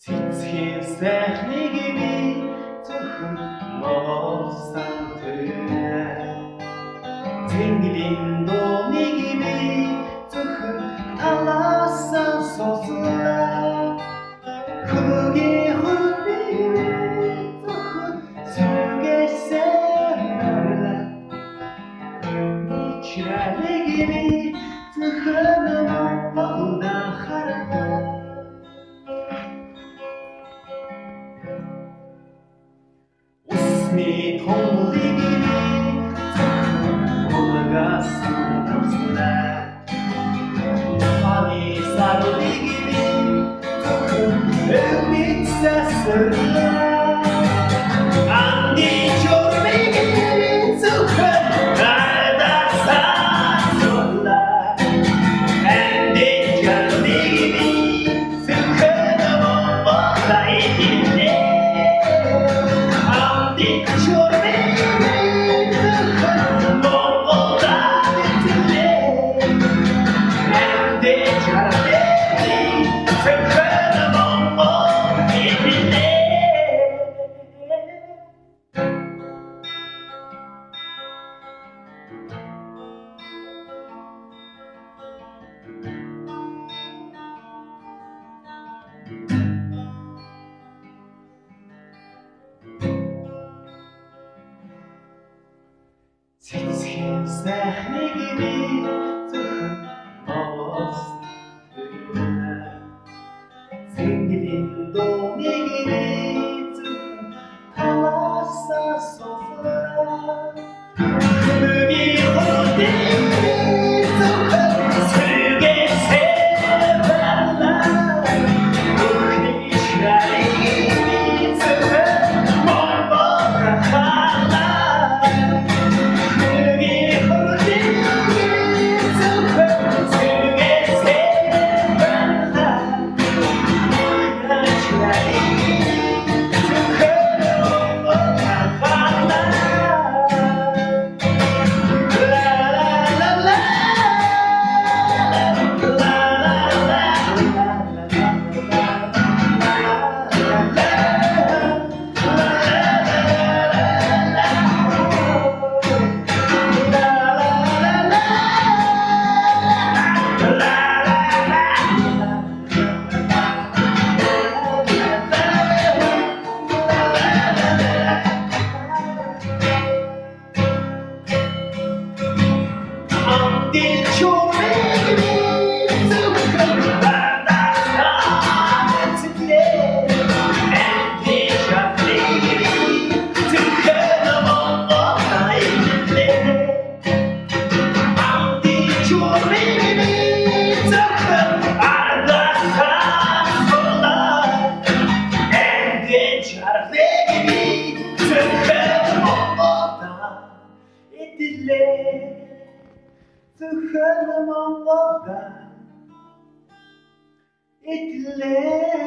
Цэцгийн сайхныг би зөвхөн моолсон төрөө Цэнгэлийн дуунийг би зөвхөн талаасаа сонслоо Хөлөгийн хөлбийг зөвхөн сүгээсээр орлоо Ичралыг би зөвхөн Монголда харлаа Усны тунгалыг би зөвхөн улгасан тавслаа Ханы сарлыг би зөвхөн өвмитсэсэрлээ Анди чурмыг би зөвхөн ардасаа сурлаа Анди чарлыг би зөвхөн Монголда идэлээ Цэцгийн сайхныг би зөвхөн моолсон төрөө Цэнгэлийн дуунийг би зөвхөн талаасаа сонслоо Хөлөгийн хөлбийг би зөвхөн сүгээсээр орлоо Бүхний ичралыг би зөвхөн Монголда харлаа Зөвхөн Монголда идэлээ